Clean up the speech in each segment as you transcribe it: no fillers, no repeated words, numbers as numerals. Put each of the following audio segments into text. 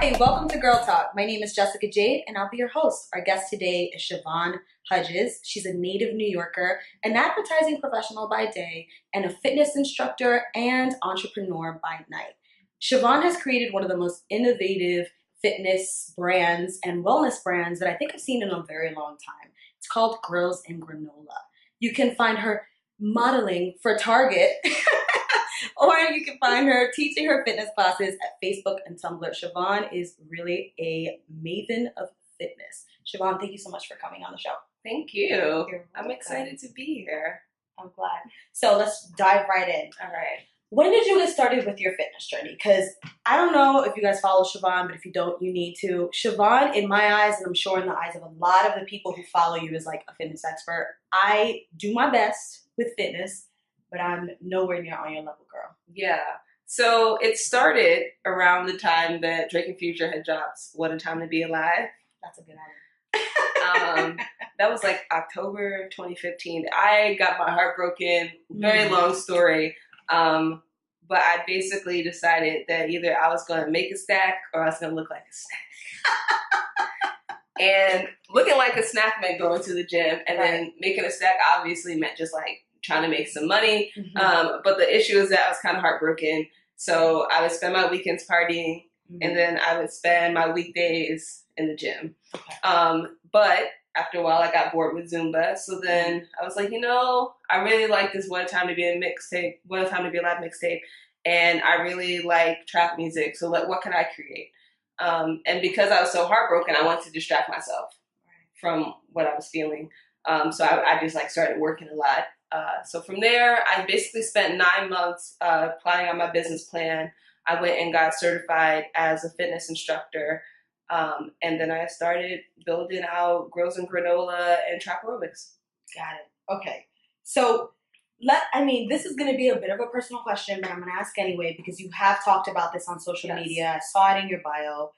Hi, welcome to Girl Talk. My name is Jessica Jade, and I'll be your host. Our guest today is Siobhan Hudges. She's a native New Yorker, an advertising professional by day, and a fitness instructor and entrepreneur by night. Siobhan has created one of the most innovative fitness brands and wellness brands that I think I've seen in a very long time. It's called Girls in Granola. You can find her modeling for Target. Or you can find her teaching her fitness classes at Facebook and Tumblr. Siobhan is really a maven of fitness. Siobhan, thank you so much for coming on the show. Thank you. I'm excited to be here. I'm glad. So let's dive right in. All right. When did you get started with your fitness journey? Because I don't know if you guys follow Siobhan, but if you don't, you need to. Siobhan, in my eyes, and I'm sure in the eyes of a lot of the people who follow you as like a fitness expert, I do my best with fitness, but I'm nowhere near on your level, girl. Yeah. So it started around the time that Drake and Future had dropped What a Time to Be Alive. That's a good album. That was like October 2015. I got my heart broken. Very long story. But I basically decided that either I was going to make a stack or I was going to look like a snack. And looking like a snack meant going to the gym, and then making a stack obviously meant just like trying to make some money. But the issue is that I was kind of heartbroken. So I would spend my weekends partying, and then I would spend my weekdays in the gym. But after a while, I got bored with Zumba. So then I was like, I really like this What a Time to Be a mixtape, What a Time to Be Alive mixtape. And I really like trap music. So what can I create? And because I was so heartbroken, I wanted to distract myself from what I was feeling. So I just like started working a lot. So from there, I basically spent 9 months plotting out my business plan. I went and got certified as a fitness instructor. And then I started building out Girls in Granola and Trap Aerobics. Got it. Okay. So this is going to be a bit of a personal question, but I'm going to ask anyway because you have talked about this on social media. I saw it in your bio.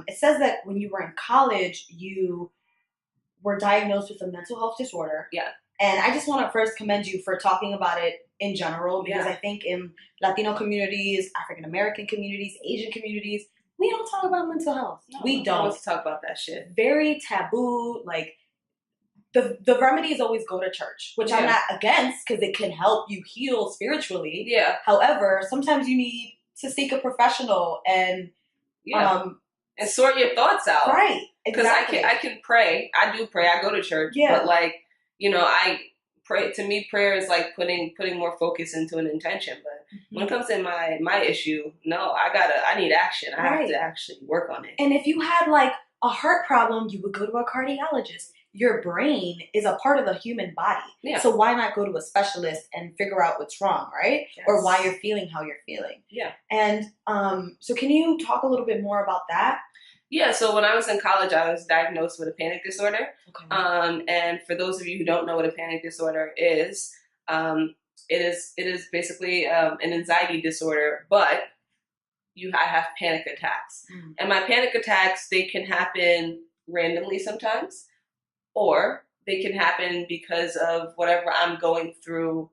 It says that when you were in college, you were diagnosed with a mental health disorder. Yeah. And I just want to first commend you for talking about it in general because I think in Latino communities, African American communities, Asian communities, we don't talk about mental health. No, we don't talk about that shit. Very taboo. Like the remedies always go to church, which I'm not against because it can help you heal spiritually. Yeah. However, sometimes you need to seek a professional and and sort your thoughts out. Right. Exactly. Because I can pray. I do pray. I go to church. Yeah. But like, I pray. To me, prayer is like putting more focus into an intention. But when it comes to my issue, no, I need action. I have to actually work on it. And if you had like a heart problem, you would go to a cardiologist. Your brain is a part of the human body. Yeah. So why not go to a specialist and figure out what's wrong, right? Yes. Or why you're feeling how you're feeling. Yeah. And so can you talk a little bit more about that? Yeah, so when I was in college, I was diagnosed with a panic disorder. Okay. And for those of you who don't know what a panic disorder is, it is basically an anxiety disorder, but I have panic attacks. And my panic attacks, they can happen randomly sometimes, or they can happen because of whatever I'm going through,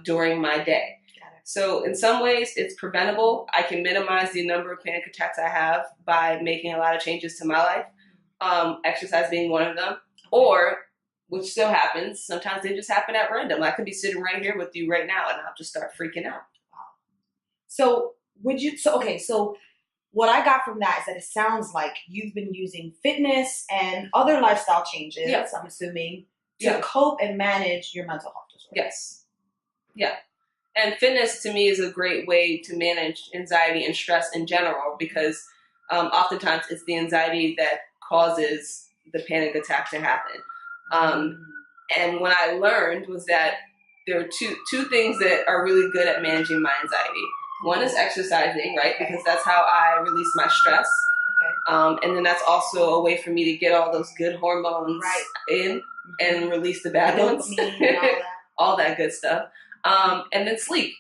during my day. So in some ways, it's preventable. I can minimize the number of panic attacks I have by making a lot of changes to my life, exercise being one of them, or, which still happens, sometimes they just happen at random. I could be sitting right here with you right now, and I'll just start freaking out. Wow. So what I got from that is that it sounds like you've been using fitness and other lifestyle changes, I'm assuming, to cope and manage your mental health disorder. Yes. Yeah. And fitness to me is a great way to manage anxiety and stress in general because oftentimes it's the anxiety that causes the panic attack to happen. And what I learned was that there are two things that are really good at managing my anxiety. One is exercising, right? Because that's how I release my stress. Okay. And then that's also a way for me to get all those good hormones in and release the bad ones. All that good stuff. And then sleep.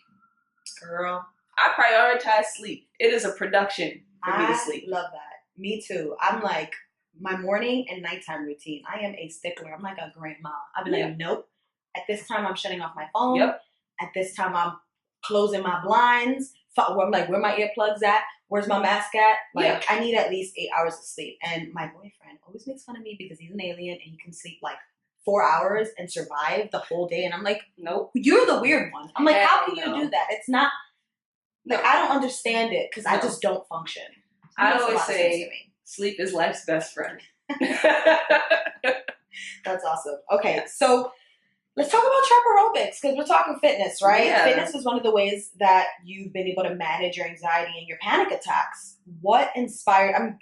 Girl. I prioritize sleep. It is a production for me to sleep. I love that. Me too. I'm like, my morning and nighttime routine, I am a stickler. I'm like a grandma. I'll be like, nope. At this time, I'm shutting off my phone. Yep. At this time, I'm closing my blinds. I'm like, where my earplugs at? where's my mask at? Like, Yeah. I need at least 8 hours of sleep. And my boyfriend always makes fun of me because he's an alien and he can sleep like 4 hours and survive the whole day. And I'm like, Nope. you're the weird one. I'm like, how can Hell no. you do that? It's not, like, I don't understand it because I No. just don't function. I Makes a always lot of sense to say me. sleep is life's best friend. That's awesome. Okay, so let's talk about trap aerobics because we're talking fitness, right? Yeah. Fitness is one of the ways that you've been able to manage your anxiety and your panic attacks. What inspired?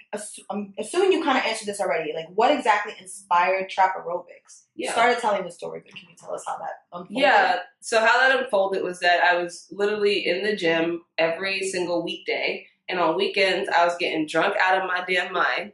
I'm assuming you kind of answered this already. Like, what exactly inspired trap aerobics? You Yeah. started telling the story, but can you tell us how that unfolded? Yeah. So how that unfolded was that I was literally in the gym every single weekday, and on weekends I was getting drunk out of my damn mind.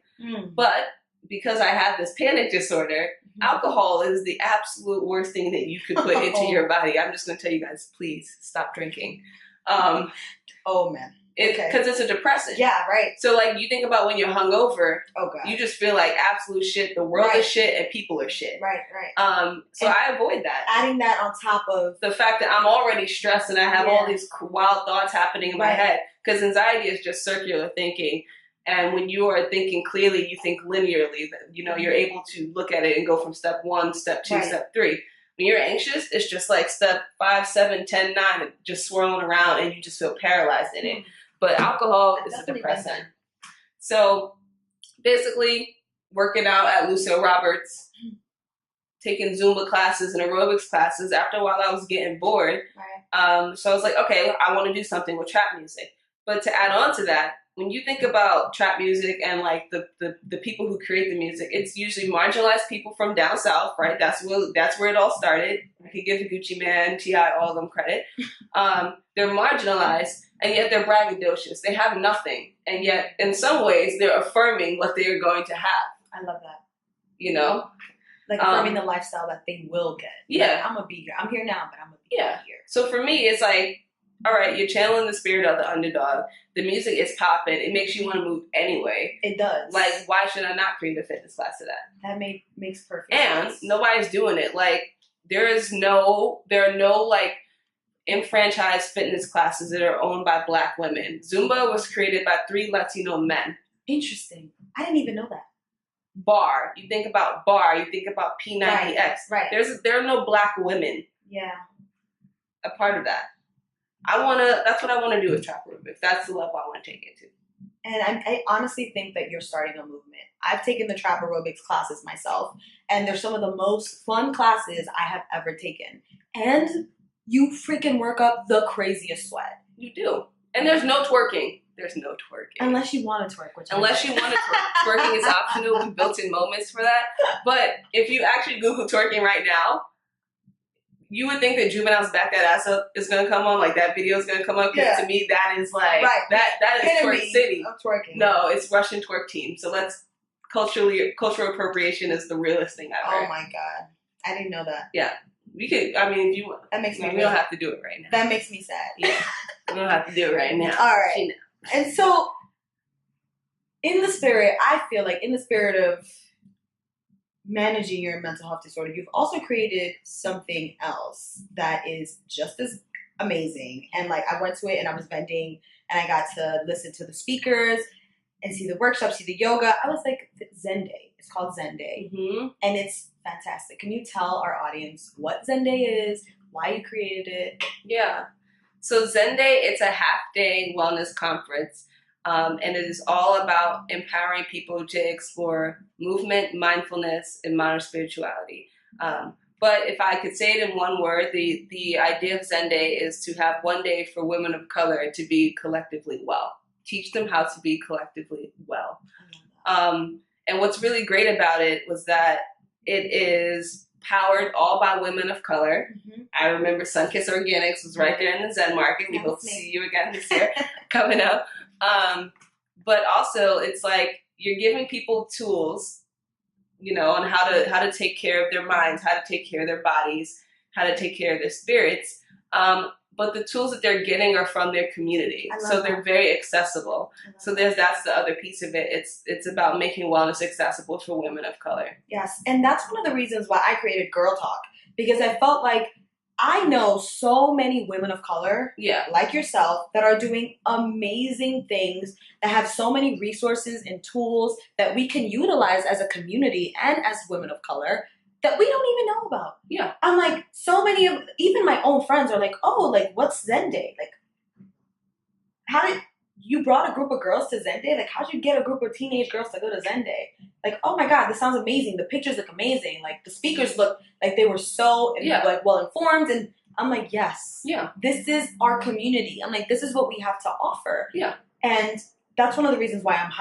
But because I had this panic disorder, alcohol is the absolute worst thing that you could put into your body. I'm just going to tell you guys, please stop drinking. Oh man. Because it's a depressant. Yeah, right. So like you think about when you're hungover, Oh god, you just feel like absolute shit. The world is shit and people are shit. Right, right. So I avoid that. Adding that on top of the fact that I'm already stressed and I have all these wild thoughts happening in my head, because anxiety is just circular thinking. And when you are thinking clearly, you think linearly. You know, you're able to look at it and go from step 1, step 2, step 3. When you're anxious, it's just like step 5, 7, 10, 9, just swirling around, and you just feel paralyzed in it. But alcohol is a depressant. So basically, working out at Lucille Roberts, taking Zumba classes and aerobics classes. After a while, I was getting bored. So I was like, okay, I want to do something with trap music. But to add on to that, when you think about trap music and like the people who create the music, it's usually marginalized people from down south, right? That's where it all started. I could give Gucci Mane, T.I., all of them credit. They're marginalized, and yet they're braggadocious. They have nothing, and yet in some ways they're affirming what they are going to have. I love that. You know? Like affirming the lifestyle that they will get. Yeah. Like, I'm going to be here. I'm here now, but I'm going to be here. So for me, it's like, all right, you're channeling the spirit of the underdog. The music is popping. It makes you want to move anyway. It does. Like, why should I not create a fitness class to that? That makes perfect sense. And nobody's doing it. Like, there are no like enfranchised fitness classes that are owned by Black women. Zumba was created by 3 Latino men. Interesting. I didn't even know that. Bar. You think about Bar. You think about P90X. Right. There are no Black women. Yeah. A part of that. That's what I want to do with trap aerobics. That's the level I want to take it to. And I honestly think that you're starting a movement. I've taken the trap aerobics classes myself, and they're some of the most fun classes I have ever taken. And you freaking work up the craziest sweat. You do. And there's no twerking. There's no twerking. Unless you want to twerk. Unless you want to twerk. Twerking is optional with built-in moments for that. But if you actually Google twerking right now, you would think that Juvenile's Back That Ass Up is going to come on, like that video is going to come up. Because to me, that is like, that is twerk city. Of twerking. No, it's Russian twerk team. So cultural appropriation is the realest thing ever. Oh my God. I didn't know that. Yeah. We could, I mean, if you want. That makes me we don't have to do it right now. That makes me sad. Yeah. We don't have to do it right now. All right. And so, in the spirit of managing your mental health disorder, you've also created something else that is just as amazing. And like, I went to it and I was vending and I got to listen to the speakers and see the workshops, see the yoga. I was like, Zen Day. It's called Zen Day. Mm-hmm. And it's fantastic. Can you tell our audience what Zen Day is, why you created it? Yeah. So Zen Day, it's a half-day wellness conference. And it is all about empowering people to explore movement, mindfulness, and modern spirituality. But if I could say it in one word, the idea of Zen Day is to have one day for women of color to be collectively well. Teach them how to be collectively well. And what's really great about it was that it is powered all by women of color. Mm-hmm. I remember Sunkiss Organics was right there in the Zen Market. We hope to see you again this year coming up. But also, it's like you're giving people tools, you know, on how to take care of their minds, how to take care of their bodies, how to take care of their spirits. But the tools that they're getting are from their community, so they're very accessible. So that's the other piece of it. It's about making wellness accessible for women of color. Yes, and that's one of the reasons why I created Girl Talk, because I felt like I know so many women of color, Yeah. like yourself, that are doing amazing things, that have so many resources and tools that we can utilize as a community and as women of color that we don't even know about. Yeah. I'm like, so many of, even my own friends are like, oh, like, what's Zen Day? Like, how did you brought a group of girls to Zen Day? Like, how'd you get a group of teenage girls to go to Zen Day? Like, oh my God, this sounds amazing. The pictures look amazing. Like, the speakers look like they were so like well informed. And I'm like, yes, this is our community. I'm like, this is what we have to offer. Yeah. And that's one of the reasons why I'm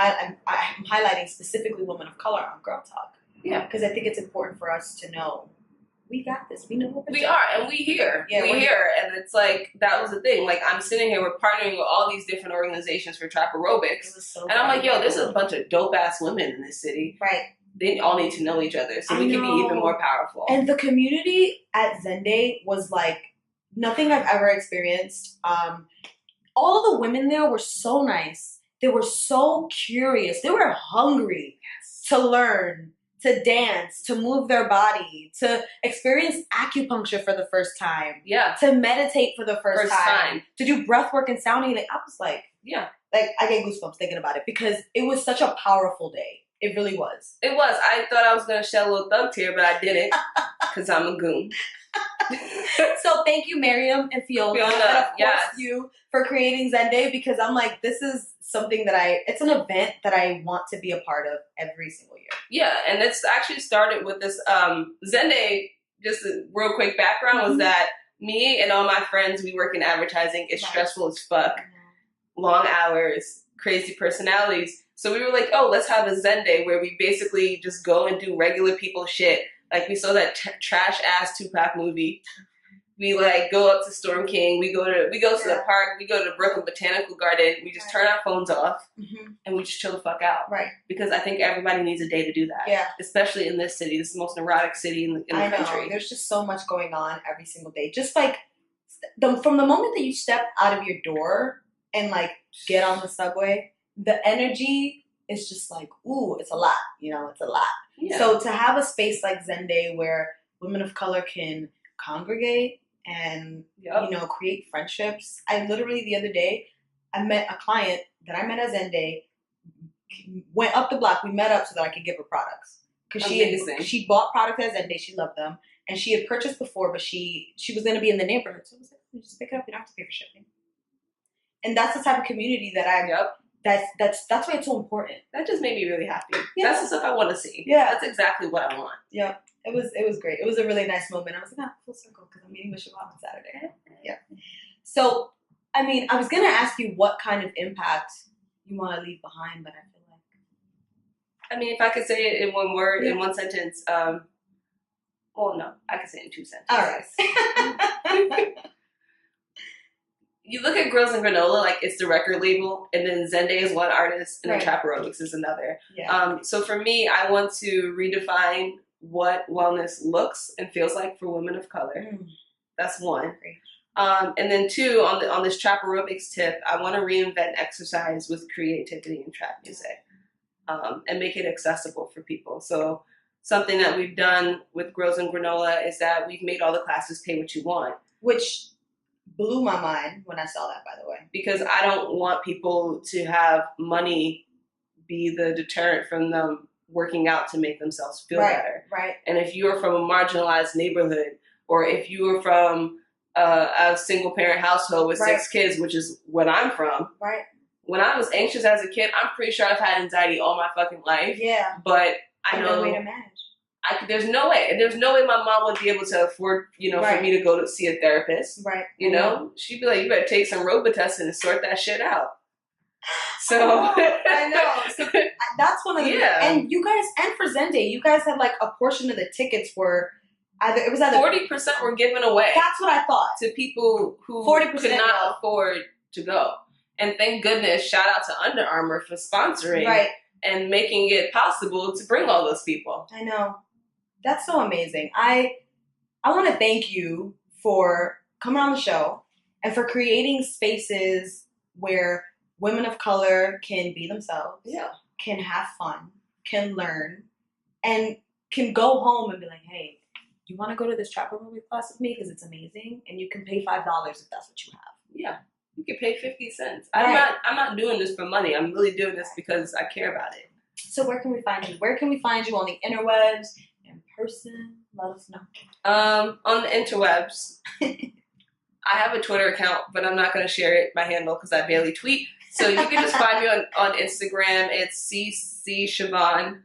highlighting specifically women of color on Girl Talk. Yeah. Because I think it's important for us to know we got this. We know what we are, and we here. Yeah, we're here. And it's like, that was the thing. Like, I'm sitting here, we're partnering with all these different organizations for trap aerobics. So and I'm like, yo, there's a bunch of dope-ass women in this city. Right. They all need to know each other, so we can be even more powerful. And the community at Zen Day was like nothing I've ever experienced. All of the women there were so nice. They were so curious. They were hungry to learn, to dance, to move their body, to experience acupuncture for the first time. Yeah. To meditate for the first time. To do breath work and sound healing. I was like, like, I get goosebumps thinking about it because it was such a powerful day. It really was. It was. I thought I was going to shed a little thug tear, but I didn't because I'm a goon. So thank you, Miriam and Fiona. And of course you for creating Zen Day, because I'm like, this is something that it's an event that I want to be a part of every single year. Yeah, and it's actually started with this Zen Day, just a real quick background, was that me and all my friends, we work in advertising. It's stressful as fuck. Long hours, crazy personalities. So we were like, oh, let's have a Zen Day where we basically just go and do regular people shit. Like, we saw that trash-ass Tupac movie. We, like, go up to Storm King. We go to the park. We go to the Brooklyn Botanical Garden. We just turn our phones off. And we just chill the fuck out. Right. Because I think everybody needs a day to do that. Yeah. Especially in this city. This is the most neurotic city in the country. There's just so much going on every single day. Just, like, from the moment that you step out of your door and, like, get on the subway, the energy is just like, ooh, it's a lot. You know, it's a lot. Yeah. So to have a space like Zen Day where women of color can congregate and, you know, create friendships. I literally, the other day, I met a client that I met at Zen Day, went up the block. We met up so that I could give her products. Because she bought products at Zen Day. She loved them. And she had purchased before, but she was going to be in the neighborhood. So I was like, you just pick it up. You don't have to pay for shipping. And that's the type of community that that's why it's so important. That just made me really happy. Yeah. That's the stuff I want to see. Yeah. That's exactly what I want. Yeah. It was great. It was a really nice moment. I was like, full circle, because I'm meeting with Siobhan on Saturday. Yeah. So, I mean, I was going to ask you what kind of impact you want to leave behind, but I feel like... I mean, if I could say it in one word, in one sentence, well, no, I could say it in two sentences. All right. You look at Girls and Granola, like, it's the record label, and then Zen Day is one artist, and then Trap Aerobics is another. Yeah. So for me, I want to redefine what wellness looks and feels like for women of color. That's one. And then two, on this Trap Aerobics tip, I want to reinvent exercise with creativity and trap music, and make it accessible for people. So something that we've done with Girls and Granola is that we've made all the classes pay what you want. Which blew my mind when I saw that, by the way. Because I don't want people to have money be the deterrent from them working out to make themselves feel better. Right. And if you're from a marginalized neighborhood, or if you were from a single parent household with 6 kids, which is what I'm from. Right. When I was anxious as a kid, I'm pretty sure I've had anxiety all my fucking life. Yeah. But I know... no way to manage. There's no way. There's no way my mom would be able to afford, you know, for me to go to see a therapist. Right. You know? She'd be like, you better take some Robitussin and sort that shit out. So... I know. So that's one of the... Yeah. And you guys, and for Zen Day, you guys had like a portion of the tickets were... Either 40% were given away. That's what I thought. To people who could not afford to go. And thank goodness, shout out to Under Armour for sponsoring and making it possible to bring all those people. I know. That's so amazing. I want to thank you for coming on the show and for creating spaces where women of color can be themselves, can have fun, can learn, and can go home and be like, hey, you want to go to this trap aerobic class with me because it's amazing, and you can pay $5 if that's what you have. Yeah, you can pay 50 cents. Right. I'm not doing this for money. I'm really doing this because I care about it. So where can we find you? Where can we find you on the interwebs, in person? Let us know. On the interwebs, I have a Twitter account, but I'm not going to share it, my handle, because I barely tweet. So you can just find me on Instagram. It's CC Siobhan.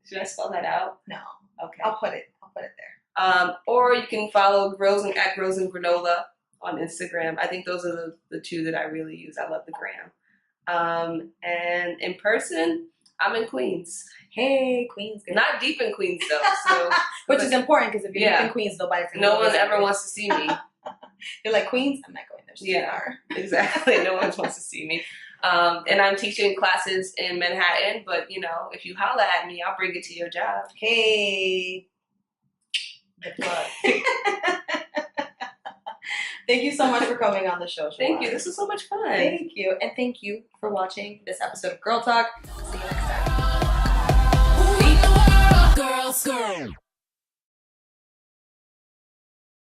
Should I spell that out? No. Okay. I'll put it there. Or you can follow Girls and Granola on Instagram. I think those are the two that I really use. I love the gram. And in person, I'm in Queens. Hey, Queens. Good. Not deep in Queens though. So, which is important because if you're deep in Queens, nobody's gonna no one ever wants to see me. You're like, Queens, I'm not going there. Yeah, exactly. No one wants to see me. And I'm teaching classes in Manhattan, but you know, if you holla at me, I'll bring it to your job. Hey. The plug. Thank you so much for coming on the show, Siobhan. Thank you. This was so much fun. Thank you. And thank you for watching this episode of Girl Talk. See you next time. We the world, girls.